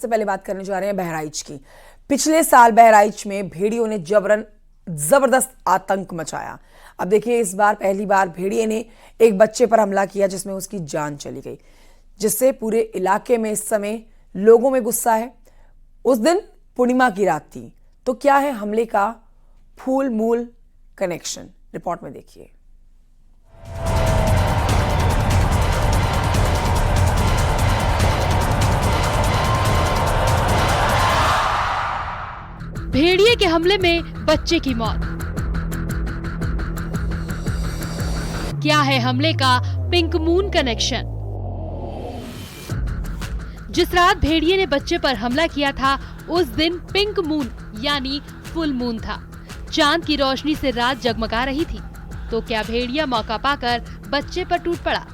सबसे पहले बात करने जा रहे हैं बहराइच की। पिछले साल बहराइच में भेड़ियों ने जबरदस्त आतंक मचाया। अब देखिए, इस बार पहली बार भेड़िए ने एक बच्चे पर हमला किया जिसमें उसकी जान चली गई, जिससे पूरे इलाके में इस समय लोगों में गुस्सा है। उस दिन पूर्णिमा की रात थी, तो क्या है हमले का फूल मूल कनेक्शन, रिपोर्ट में देखिए। भेड़िए के हमले में बच्चे की मौत। क्या है हमले का पिंक मून कनेक्शन? जिस रात भेड़िए ने बच्चे पर हमला किया था, उस दिन पिंक मून यानी फुल मून था। चांद की रोशनी से रात जगमगा रही थी, तो क्या भेड़िया मौका पाकर बच्चे पर टूट पड़ा?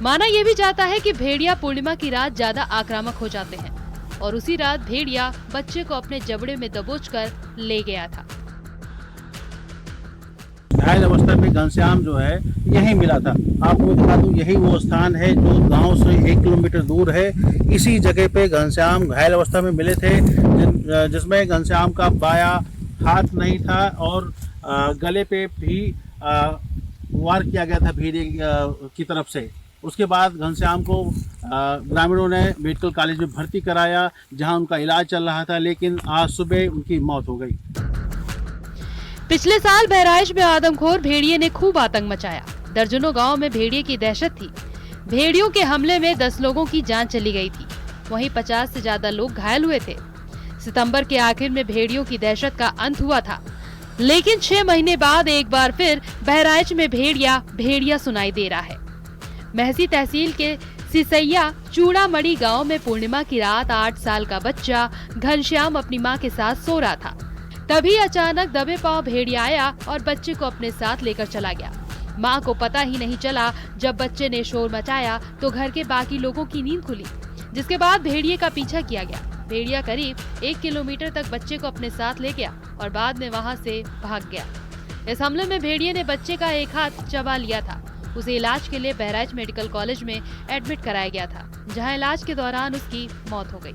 माना यह भी जाता है कि भेड़िया पूर्णिमा की रात ज्यादा आक्रामक हो जाते हैं, और उसी रात भेड़िया बच्चे को अपने जबड़े में दबोचकर ले गया था। घायल अवस्था में घनश्याम जो है यही मिला था। आपको बता दूं, यही वो स्थान है जो गांव से 1 किलोमीटर दूर है। इसी जगह पे घनश्याम घायल अवस्था में मिले थे, जिसमें घनश्याम का बाया हाथ नहीं था और गले पे भी वार किया गया था भेड़िए की तरफ से। उसके बाद घनश्याम को ग्रामीणों ने मेडिकल कॉलेज में भर्ती कराया, जहां उनका इलाज चल रहा था, लेकिन आज सुबह उनकी मौत हो गई। पिछले साल बहराइच में आदमखोर भेड़िए ने खूब आतंक मचाया। दर्जनों गांव में भेड़िए की दहशत थी। भेड़ियों के हमले में 10 लोगों की जान चली गई थी, वहीं 50 से ज्यादा लोग घायल हुए थे। सितंबर के आखिर में भेड़ियों की दहशत का अंत हुआ था, लेकिन 6 महीने बाद एक बार फिर बहराइच में भेड़िया सुनाई दे रहा है। महसी तहसील के सिसैया चूड़ामड़ी गांव में पूर्णिमा की रात 8 साल का बच्चा घनश्याम अपनी मां के साथ सो रहा था। तभी अचानक दबे पांव भेड़िया आया और बच्चे को अपने साथ लेकर चला गया। मां को पता ही नहीं चला। जब बच्चे ने शोर मचाया तो घर के बाकी लोगों की नींद खुली, जिसके बाद भेड़िए का पीछा किया गया। भेड़िया करीब 1 किलोमीटर तक बच्चे को अपने साथ ले गया और बाद में वहां से भाग गया। इस हमले में भेड़िए ने बच्चे का एक हाथ चबा लिया था। उसे इलाज के लिए बहराइच मेडिकल कॉलेज में एडमिट कराया गया था, जहां इलाज के दौरान उसकी मौत हो गई।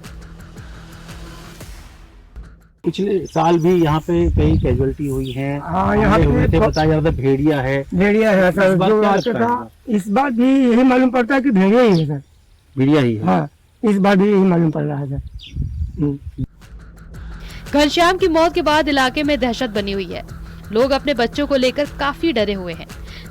पिछले साल भी यहाँ पे कई कैजुअलिटी हुई है। हाँ, यहाँ पे बताया जा रहा था भेड़िया है सर, जो आता था। इस बार भी यही मालूम पड़ता है कि भेड़िया ही है सर। भेड़िया ही है। हाँ, इस बार भी यही मालूम पड़ रहा है सर। घनश्याम की मौत के बाद इलाके में दहशत बनी हुई है। लोग अपने बच्चों को लेकर काफी डरे हुए हैं।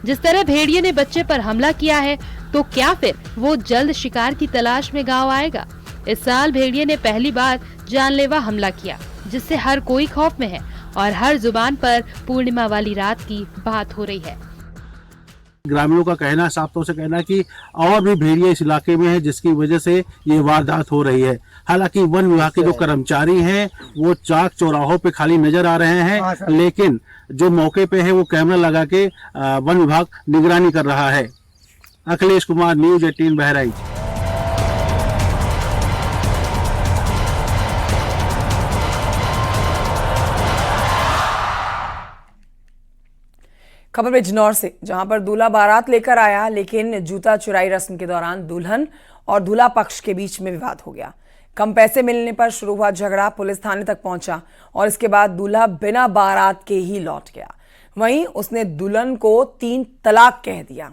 जिस तरह भेड़िए ने बच्चे पर हमला किया है, तो क्या फिर वो जल्द शिकार की तलाश में गांव आएगा? इस साल भेड़िए ने पहली बार जानलेवा हमला किया, जिससे हर कोई खौफ में है और हर जुबान पर पूर्णिमा वाली रात की बात हो रही है। ग्रामीणों का कहना, साफ तौर से कहना कि और भी भेड़िया इस इलाके में है, जिसकी वजह से ये वारदात हो रही है। हालांकि वन विभाग के जो कर्मचारी हैं वो चाक चौराहों पे खाली नजर आ रहे हैं, लेकिन जो मौके पे है वो कैमरा लगा के वन विभाग निगरानी कर रहा है। अखिलेश कुमार, न्यूज़ 18 बहराइच। खबर बिजनौर से, जहां पर दूल्हा बारात लेकर आया, लेकिन जूता चुराई रस्म के दौरान दुल्हन और दूल्हा पक्ष के बीच में विवाद हो गया। कम पैसे मिलने पर शुरू हुआ झगड़ा पुलिस थाने तक पहुंचा और इसके बाद दूल्हा बिना बारात के ही लौट गया। वहीं उसने दुल्हन को 3 तलाक कह दिया।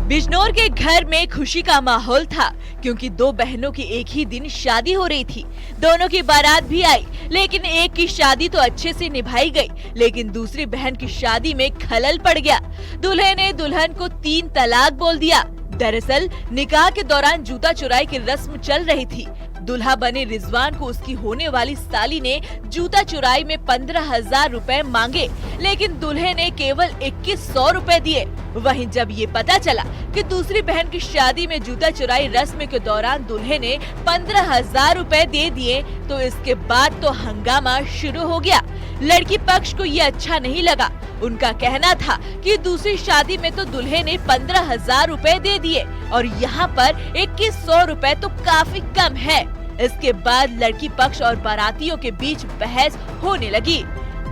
बिजनौर के घर में खुशी का माहौल था, क्योंकि 2 बहनों की एक ही दिन शादी हो रही थी। दोनों की बारात भी आई, लेकिन एक की शादी तो अच्छे से निभाई गई, लेकिन दूसरी बहन की शादी में खलल पड़ गया। दूल्हे ने दुल्हन को 3 तलाक बोल दिया। दरअसल निकाह के दौरान जूता चुराई की रस्म चल रही थी। दुल्हा बने रिजवान को उसकी होने वाली साली ने जूता चुराई में 15,000 रुपए मांगे, लेकिन दूल्हे ने केवल 2100 रुपए दिए। वहीं जब ये पता चला कि दूसरी बहन की शादी में जूता चुराई रस्म के दौरान दूल्हे ने 15,000 रुपए दे दिए, तो इसके बाद तो हंगामा शुरू हो गया। लड़की पक्ष को ये अच्छा नहीं लगा। उनका कहना था कि दूसरी शादी में तो दूल्हे ने 15,000 रुपए दे दिए और यहाँ पर 2100 रुपए तो काफी कम है। इसके बाद लड़की पक्ष और बारातियों के बीच बहस होने लगी।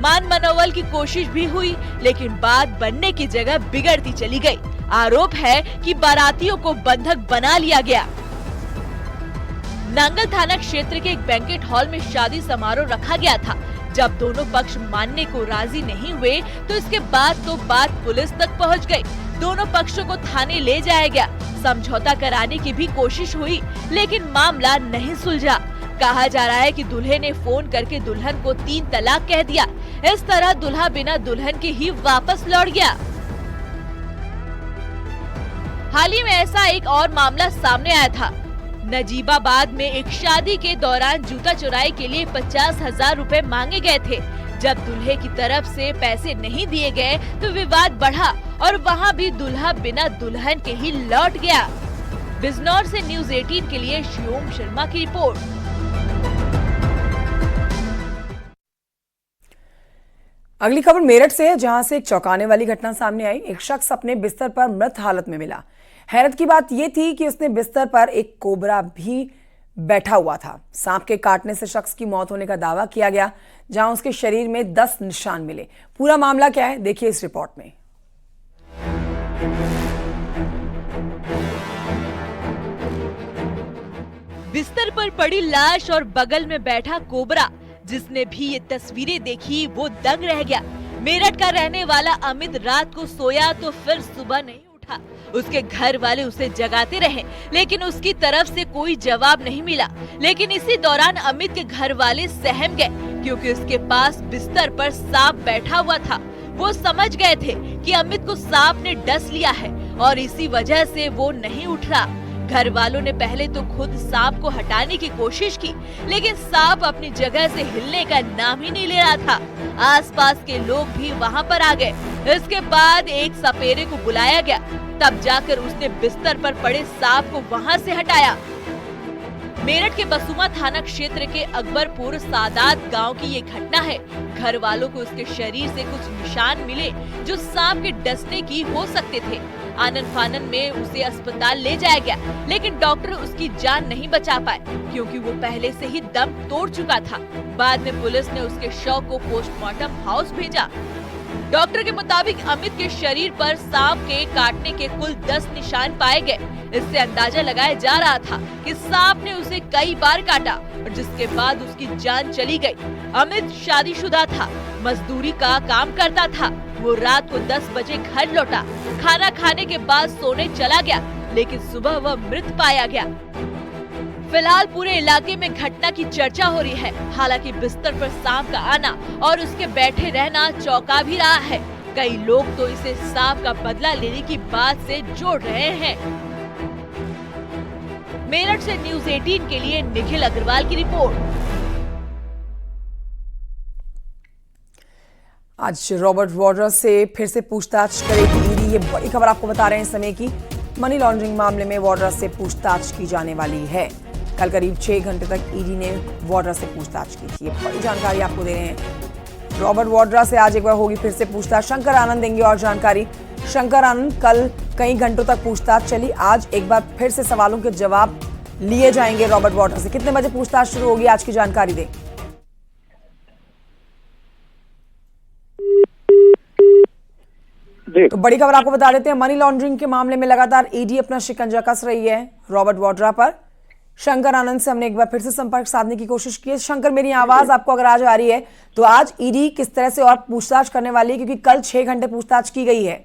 मान मनोवल की कोशिश भी हुई, लेकिन बात बनने की जगह बिगड़ती चली गई। आरोप है कि बारातियों को बंधक बना लिया गया। नांगल थाना क्षेत्र के एक बैंकेट हॉल में शादी समारोह रखा गया था। जब दोनों पक्ष मानने को राजी नहीं हुए तो इसके बाद तो बात पुलिस तक पहुंच गई। दोनों पक्षों को थाने ले जाया गया। समझौता कराने की भी कोशिश हुई, लेकिन मामला नहीं सुलझा। कहा जा रहा है कि दूल्हे ने फोन करके दुल्हन को 3 तलाक कह दिया। इस तरह दूल्हा बिना दुल्हन के ही वापस लौट गया। हाल ही में ऐसा एक और मामला सामने आया था। नजीबाबाद में एक शादी के दौरान जूता चुराई के लिए 50,000 रुपए मांगे गए थे। जब दूल्हे की तरफ से पैसे नहीं दिए गए तो विवाद बढ़ा और वहां भी दूल्हा बिना दुल्हन के ही लौट गया। बिजनौर से न्यूज़ 18 के लिए शिवम शर्मा की रिपोर्ट। अगली खबर मेरठ से है, जहां से एक चौंकाने वाली घटना सामने आई। एक शख्स अपने बिस्तर पर मृत हालत में मिला। हैरत की बात यह थी कि उसने बिस्तर पर एक कोबरा भी बैठा हुआ था। सांप के काटने से शख्स की मौत होने का दावा किया गया, जहां उसके शरीर में 10 निशान मिले। पूरा मामला क्या है, देखिए इस रिपोर्ट में। बिस्तर पर पड़ी लाश और बगल में बैठा कोबरा। जिसने भी ये तस्वीरें देखी वो दंग रह गया। मेरठ का रहने वाला अमित रात को सोया तो फिर सुबह नहीं उठा। उसके घर वाले उसे जगाते रहे, लेकिन उसकी तरफ से कोई जवाब नहीं मिला। लेकिन इसी दौरान अमित के घर वाले सहम गए, क्योंकि उसके पास बिस्तर पर सांप बैठा हुआ था। वो समझ गए थे कि अमित को सांप ने डस लिया है और इसी वजह से वो नहीं उठ रहा। घर वालों ने पहले तो खुद सांप को हटाने की कोशिश की, लेकिन सांप अपनी जगह से हिलने का नाम ही नहीं ले रहा था। आसपास के लोग भी वहां पर आ गए। इसके बाद एक सपेरे को बुलाया गया, तब जाकर उसने बिस्तर पर पड़े सांप को वहां से हटाया। मेरठ के बसुमा थाना क्षेत्र के अकबरपुर सादात गांव की ये घटना है। घर वालों को उसके शरीर से कुछ निशान मिले जो सांप के डसने की हो सकते थे। आनन फानन में उसे अस्पताल ले जाया गया, लेकिन डॉक्टर उसकी जान नहीं बचा पाए, क्योंकि वो पहले से ही दम तोड़ चुका था। बाद में पुलिस ने उसके शव को पोस्टमार्टम हाउस भेजा। डॉक्टर के मुताबिक अमित के शरीर पर सांप के काटने के कुल 10 निशान पाए गए। इससे अंदाजा लगाया जा रहा था कि सांप ने उसे कई बार काटा और जिसके बाद उसकी जान चली गई। अमित शादीशुदा था, मजदूरी का काम करता था। वो रात को 10 बजे घर लौटा, खाना खाने के बाद सोने चला गया, लेकिन सुबह वह मृत पाया गया। फिलहाल पूरे इलाके में घटना की चर्चा हो रही है। हालांकि बिस्तर पर सांप का आना और उसके बैठे रहना चौंका भी रहा है। कई लोग तो इसे सांप का बदला लेने की बात से जोड़ रहे हैं। मेरठ से न्यूज़ 18 के लिए निखिल अग्रवाल की रिपोर्ट। आज रॉबर्ट वाड्रा से फिर से पूछताछ करेगी ईडी। ये बड़ी खबर आपको बता रहे हैं इस समय की। मनी लॉन्ड्रिंग मामले में वाड्रा से पूछताछ की जाने वाली है। कल करीब 6 घंटे तक ईडी ने वाड्रा से पूछताछ की थी। ये बड़ी जानकारी आपको दे रहे हैं। रॉबर्ट वाड्रा से आज एक बार होगी फिर से पूछताछ। शंकर आनंद देंगे और जानकारी। शंकर आनंद, कल कई घंटों तक पूछताछ चली, आज एक बार फिर से सवालों के जवाब लिए जाएंगे रॉबर्ट वाड्रा से। कितने बजे पूछताछ शुरू होगी, आज की जानकारी दें। तो बड़ी खबर आपको बता देते हैं, मनी लॉन्ड्रिंग के मामले में लगातार ईडी अपना शिकंजा कस रही है रॉबर्ट वाड्रा पर। शंकर आनंद से हमने एक बार फिर से संपर्क साधने की कोशिश की है। शंकर, मेरी आवाज आपको अगर आज आ रही है तो आज ईडी किस तरह से और पूछताछ करने वाली है, क्योंकि कल 6 घंटे पूछताछ की गई है।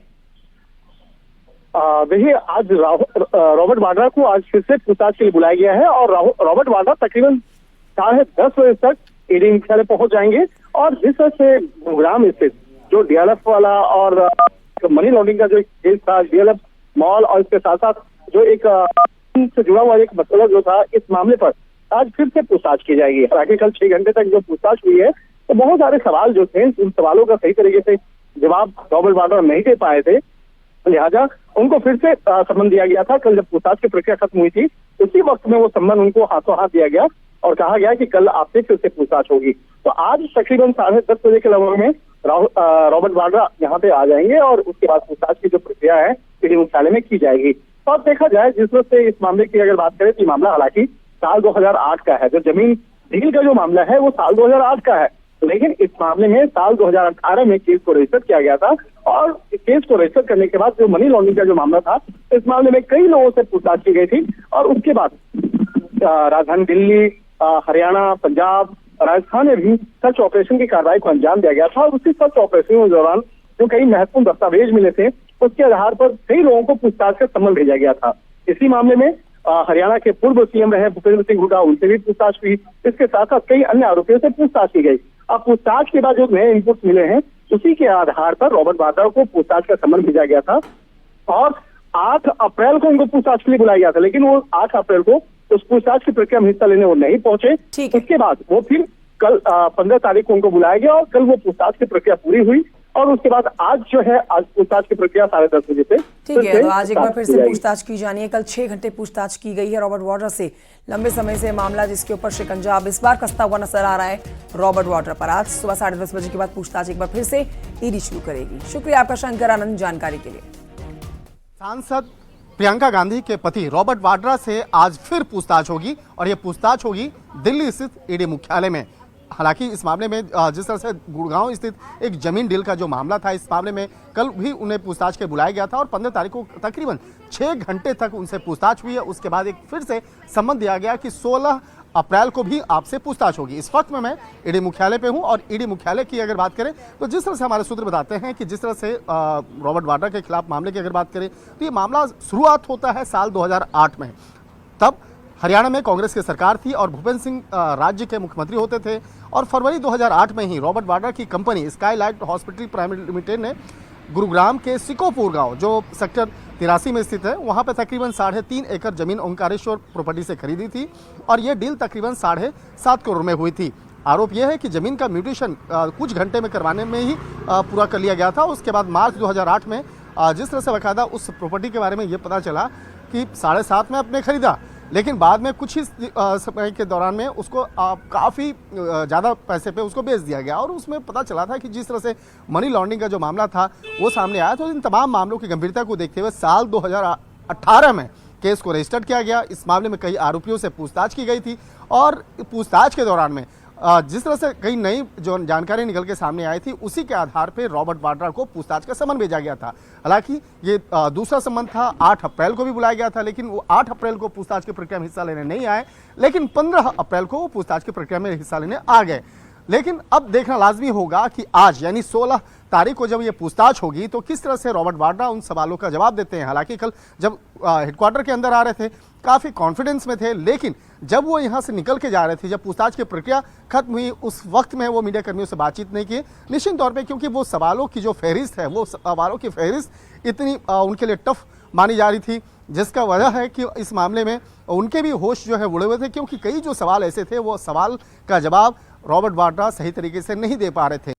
देखिए, आज रॉबर्ट वाड्रा को आज फिर से पूछताछ के लिए बुलाया गया है और रॉबर्ट वाड्रा तकरीबन 10:30 बजे तक ईडी मुख्यालय पहुंच जाएंगे। और जिस तरह से गुरुग्राम स्थित जो डीएलएफ वाला और मनी लॉन्ड्रिंग का जो केस था, डीएलएफ मॉल, और इसके साथ साथ जो एक से जुड़ा हुआ एक मसला जो था, इस मामले पर आज फिर से पूछताछ की जाएगी। हालांकि कल 6 घंटे तक जो पूछताछ हुई है तो बहुत सारे सवाल जो थे, उन सवालों का सही तरीके से जवाब रॉबर्ट वाड्रा नहीं दे पाए थे, लिहाजा उनको फिर से सम्मन दिया गया था। कल जब पूछताछ की प्रक्रिया खत्म हुई थी, उसी वक्त में वो सम्मन उनको हाथों हाथ दिया गया और कहा गया कि कल आपसे फिर से पूछताछ होगी। तो आज तकरीबन 10:30 बजे के लगभग में रॉबर्ट वाड्रा यहाँ पे आ जाएंगे और उसके बाद पूछताछ की जो प्रक्रिया है ईडी मुख्यालय में की जाएगी। तो अब देखा जाए, जिस वक्त से इस मामले की अगर बात करें तो मामला हालांकि साल 2008 का है। जो जमीन डील का जो मामला है वो साल 2008 का है, लेकिन इस मामले में साल 2018 में केस को रजिस्टर किया गया था। और केस को रजिस्टर करने के बाद जो मनी लॉन्ड्रिंग का जो मामला था, इस मामले में कई लोगों से पूछताछ की गई थी। और उसके बाद राजधानी दिल्ली, हरियाणा, पंजाब, राजस्थान में भी सर्च ऑपरेशन की कार्रवाई को अंजाम दिया गया था। और उसी सर्च ऑपरेशन के दौरान जो कई महत्वपूर्ण दस्तावेज मिले थे, उसके आधार पर कई लोगों को पूछताछ का सम्मन भेजा गया था। इसी मामले में हरियाणा के पूर्व सीएम रहे भूपेंद्र सिंह हुड्डा, उनसे भी पूछताछ हुई। इसके साथ साथ कई अन्य आरोपियों से पूछताछ की गई। अब पूछताछ के बाद जो नए इनपुट्स मिले हैं, उसी के आधार पर रॉबर्ट वाड्रा को पूछताछ का सम्मन भेजा गया था। और 8 अप्रैल को उनको पूछताछ के लिए बुलाया गया था, लेकिन वो 8 अप्रैल को उस पूछताछ की प्रक्रिया में हिस्सा लेने वो नहीं पहुंचे। उसके बाद वो फिर कल 15 तारीख को उनको बुलाया गया और कल वो पूछताछ की प्रक्रिया पूरी हुई। और उसके बाद आज जो है, आज पूछताछ की प्रक्रिया 10:30 बजे से ठीक है। तो आज एक बार फिर से पूछताछ की जानी है। कल 6 घंटे पूछताछ की गई है रॉबर्ट वाड्रा से। लंबे समय से मामला जिसके ऊपर शिकंजा अब इस बार कसता हुआ नजर आ रहा है रॉबर्ट वाड्रा पर। आज सुबह 10:30 बजे के बाद पूछताछ एक बार फिर से ईडी शुरू करेगी। शुक्रिया आपका शंकर आनंद जानकारी के लिए। सांसद प्रियंका गांधी के पति रॉबर्ट वाड्रा से आज फिर पूछताछ होगी और यह पूछताछ होगी दिल्ली स्थित ईडी मुख्यालय में। हालांकि इस मामले में जिस तरह से गुड़गांव स्थित एक जमीन डील का जो मामला था, इस मामले में कल भी उन्हें पूछताछ के बुलाया गया था और 15 तारीख को तकरीबन 6 घंटे तक उनसे पूछताछ हुई है। उसके बाद एक फिर से सम्मन दिया गया कि 16 अप्रैल को भी आपसे पूछताछ होगी। इस वक्त में मैं ईडी मुख्यालय पे हूं और ईडी मुख्यालय की अगर बात करें तो जिस तरह से हमारे सूत्र बताते हैं कि जिस तरह से रॉबर्ट वाड्रा के खिलाफ मामले की अगर बात करें तो ये मामला शुरुआत होता है साल 2008 में। तब हरियाणा में कांग्रेस की सरकार थी और भूपेंद्र सिंह राज्य के मुख्यमंत्री होते थे। और फरवरी 2008 में ही रॉबर्ट वाड्रा की company Skylight hospital private limited ने गुरुग्राम के सिकोपुर गांव, जो सेक्टर 83 में स्थित है, वहां पर तकरीबन 3.5 एकड़ जमीन ओंकारेश्वर प्रॉपर्टी से खरीदी थी और यह डील तकरीबन 7.5 करोड़ में हुई थी। आरोप यह है कि जमीन का म्यूटेशन कुछ घंटे में करवाने में ही पूरा कर लिया गया था। उसके बाद मार्च 2008 में जिस तरह से बाकायदा उस प्रॉपर्टी के बारे में ये पता चला कि 7.5 में आपने खरीदा, लेकिन बाद में कुछ ही समय के दौरान में उसको काफ़ी ज़्यादा पैसे पे उसको बेच दिया गया। और उसमें पता चला था कि जिस तरह से मनी लॉन्ड्रिंग का जो मामला था वो सामने आया। तो इन तमाम मामलों की गंभीरता को देखते हुए साल 2018 में केस को रजिस्टर्ड किया गया। इस मामले में कई आरोपियों से पूछताछ की गई थी और पूछताछ के दौरान में जिस तरह से कई नई जो जानकारी निकल के सामने आई थी, उसी के आधार पर रॉबर्ट वाड्रा को पूछताछ का सम्मन भेजा गया था। हालांकि ये दूसरा सम्मन था, 8 अप्रैल को भी बुलाया गया था, लेकिन वो 8 अप्रैल को पूछताछ की प्रक्रिया में हिस्सा लेने नहीं आए, लेकिन 15 अप्रैल को वो पूछताछ की प्रक्रिया में हिस्सा लेने आ गए। लेकिन अब देखना लाजमी होगा कि आज यानी 16 तारीख को जब ये पूछताछ होगी तो किस तरह से रॉबर्ट वाड्रा उन सवालों का जवाब देते हैं। हालांकि कल जब हेडक्वार्टर के अंदर आ रहे थे काफ़ी कॉन्फिडेंस में थे, लेकिन जब वो यहाँ से निकल के जा रहे थे, जब पूछताछ की प्रक्रिया खत्म हुई, उस वक्त में वो मीडिया कर्मियों से बातचीत नहीं की, निश्चित तौर पे, क्योंकि वो सवालों की जो फहरिस्त है, वो सवालों की फहरिस्त इतनी उनके लिए टफ मानी जा रही थी, जिसका वजह है कि इस मामले में उनके भी होश जो है उड़े हुए थे, क्योंकि कई जो सवाल ऐसे थे वो सवाल का जवाब रॉबर्ट वाड्रा सही तरीके से नहीं दे पा रहे थे।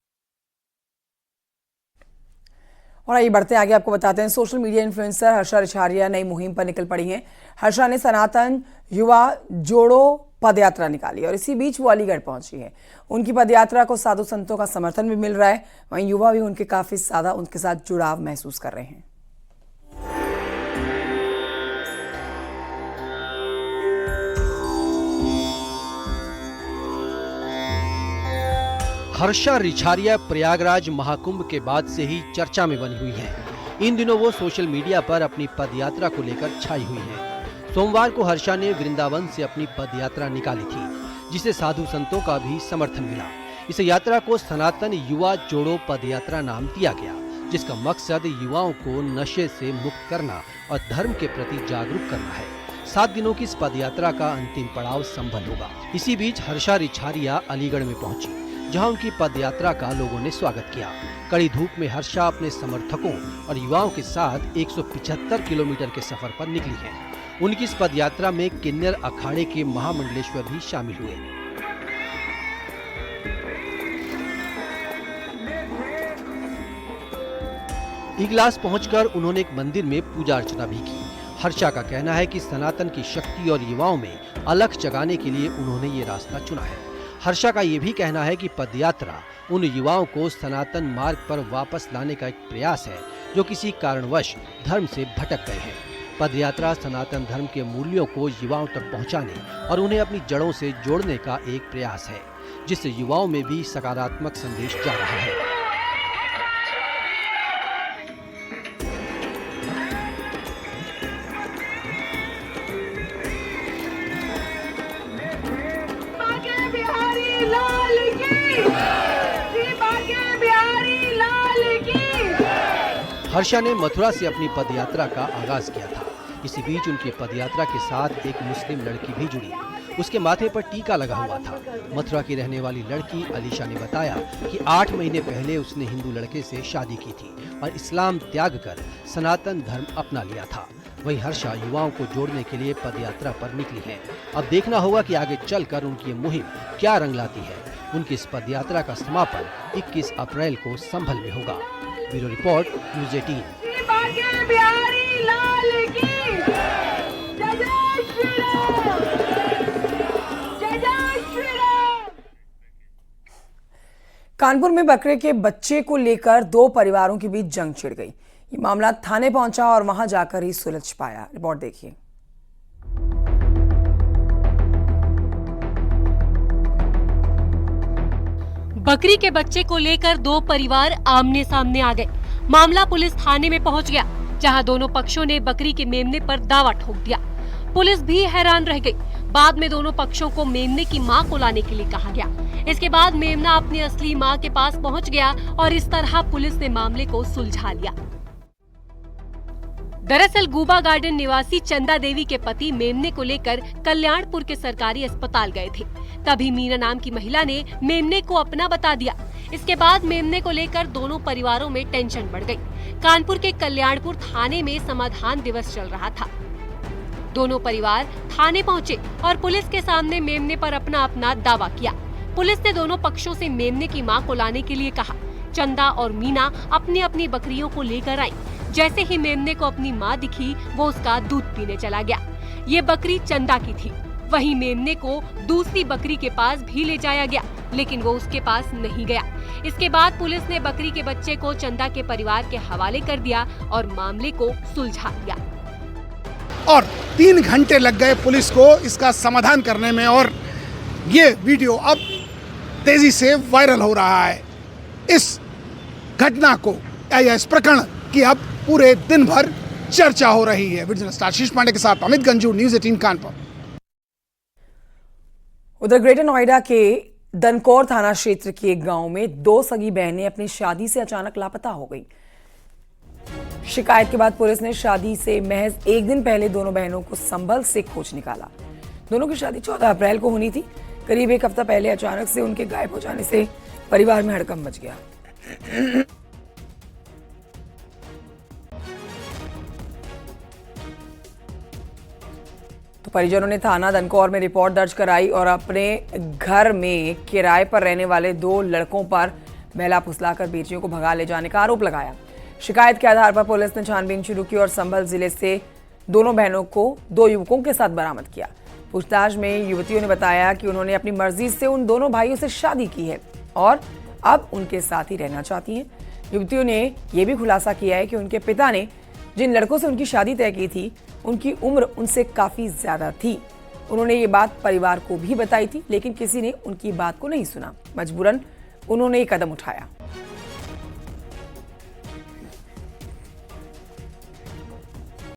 और आइए बढ़ते आगे, आपको बताते हैं social media influencer Harsha Richharia नई मुहिम पर निकल पड़ी हैं। हर्षा ने सनातन युवा जोड़ो पदयात्रा निकाली और इसी बीच वो अलीगढ़ पहुंची है। उनकी पदयात्रा को साधु संतों का समर्थन भी मिल रहा है, वहीं युवा भी उनके काफी ज्यादा उनके साथ जुड़ाव महसूस कर रहे हैं। हर्षा रिछारिया प्रयागराज महाकुंभ के बाद से ही चर्चा में बनी हुई हैं। इन दिनों वो सोशल मीडिया पर अपनी पदयात्रा को लेकर छाई हुई हैं। सोमवार को हर्षा ने वृंदावन से अपनी पदयात्रा निकाली थी, जिसे साधु संतों का भी समर्थन मिला। इस यात्रा को सनातन युवा जोड़ो पदयात्रा नाम दिया गया, जिसका मकसद युवाओं को नशे से मुक्त करना और धर्म के प्रति जागरूक करना है। 7 दिनों की इस पदयात्रा का अंतिम पड़ाव संभल होगा। इसी बीच हर्षा रिछारिया अलीगढ़ में पहुंची, जहां उनकी पदयात्रा का लोगों ने स्वागत किया। कड़ी धूप में हर्षा अपने समर्थकों और युवाओं के साथ 175 किलोमीटर के सफर पर निकली है। उनकी इस पदयात्रा में किन्नर अखाड़े के महामंडलेश्वर भी शामिल हुए। इगलास पहुंचकर उन्होंने एक मंदिर में पूजा अर्चना भी की। हर्षा का कहना है कि सनातन की शक्ति और युवाओं में अलख जगाने के लिए उन्होंने ये रास्ता चुना है। हर्षा का ये भी कहना है कि पदयात्रा उन युवाओं को सनातन मार्ग पर वापस लाने का एक प्रयास है, जो किसी कारणवश धर्म से भटक गए हैं। पदयात्रा सनातन धर्म के मूल्यों को युवाओं तक पहुंचाने और उन्हें अपनी जड़ों से जोड़ने का एक प्रयास है, जिससे युवाओं में भी सकारात्मक संदेश जा रहा है। हर्षा ने मथुरा से अपनी पदयात्रा का आगाज किया था। इसी बीच उनकी पदयात्रा के साथ एक मुस्लिम लड़की भी जुड़ी। उसके माथे पर टीका लगा हुआ था। मथुरा की रहने वाली लड़की अलीशा ने बताया कि 8 महीने पहले उसने हिंदू लड़के से शादी की थी और इस्लाम त्याग कर सनातन धर्म अपना लिया था। वहीं हर्षा युवाओं को जोड़ने के लिए पदयात्रा पर निकली है। अब देखना होगा कि आगे चलकर उनकी मुहिम क्या रंग लाती है। उनकी इस पदयात्रा का समापन 21 अप्रैल को संभल में होगा। Bureau report, news 18। कानपुर में बकरे के बच्चे को लेकर 2 परिवारों के बीच जंग छिड़ गई। ये मामला थाने पहुंचा और वहां जाकर ही सुलझ पाया। रिपोर्ट देखिए। बकरी के बच्चे को लेकर 2 परिवार आमने सामने आ गए। मामला पुलिस थाने में पहुंच गया, जहां दोनों पक्षों ने बकरी के मेमने पर दावा ठोक दिया। पुलिस भी हैरान रह गई। बाद में दोनों पक्षों को मेमने की मां को लाने के लिए कहा गया। इसके बाद मेमना अपनी असली मां के पास पहुंच गया और इस तरह पुलिस ने मामले को सुलझा लिया। दरअसल गूबा गार्डन निवासी चंदा देवी के पति मेमने को लेकर कल्याणपुर के सरकारी अस्पताल गए थे। तभी मीना नाम की महिला ने मेमने को अपना बता दिया। इसके बाद मेमने को लेकर दोनों परिवारों में टेंशन बढ़ गई। कानपुर के कल्याणपुर थाने में समाधान दिवस चल रहा था। दोनों परिवार थाने पहुंचे और पुलिस के सामने मेमने पर अपना अपना दावा किया। पुलिस ने दोनों पक्षों से मेमने की मां को लाने के लिए कहा। चंदा और मीना अपनी अपनी बकरियों को लेकर आई। जैसे ही मेमने को अपनी मां दिखी, वो उसका दूध पीने चला गया। ये बकरी चंदा की थी। वहीं मेमने को दूसरी बकरी के पास भी ले जाया गया, लेकिन वो उसके पास नहीं गया। इसके बाद पुलिस ने बकरी के बच्चे को चंदा के परिवार के हवाले कर दिया और मामले को सुलझा दिया। और 3 घंटे लग गए पुलिस को इसका समाधान करने में और ये वीडियो अब तेजी से वायरल हो रहा है। इस घटना को या इस प्रकरण की अब पूरे दिन भर चर्चा हो रही है। वीडियो जर्नलिस्ट आशीष पांडे के साथ अमित गंजू, न्यूज़ 18 कानपुर। उधर ग्रेटर नोएडा के दनकौर थाना क्षेत्र के एक गांव में 2 सगी बहनें अपनी शादी से अचानक लापता हो गई। शिकायत के बाद पुलिस ने शादी से महज 1 दिन पहले दोनों बहनों को संभल से खोज निकाला। दोनों की शादी 14 अप्रैल को होनी थी। करीब 1 हफ्ता पहले अचानक से उनके गायब हो जाने से परिवार में हड़कंप मच गया। तो परिजनों ने थाना दनकौर में रिपोर्ट दर्ज कराई और अपने घर में किराए पर रहने वाले 2 लड़कों पर बहला फुसलाकर बेटियों को भगा ले जाने का आरोप लगाया। शिकायत के आधार पर पुलिस ने छानबीन शुरू की और संभल जिले से दोनों बहनों को 2 युवकों के साथ बरामद किया। पूछताछ में युवतियों ने बताया कि उन्होंने अपनी मर्जी से उन दोनों भाइयों से शादी की है और अब उनके साथ ही रहना चाहती हैं। युवतियों ने यह भी खुलासा किया है कि उनके पिता ने जिन लड़कों से उनकी शादी तय की थी, उनकी उम्र उनसे काफी ज्यादा थी। उन्होंने ये बात परिवार को भी बताई थी, लेकिन किसी ने उनकी बात को नहीं सुना। मजबूरन उन्होंने ये कदम उठाया।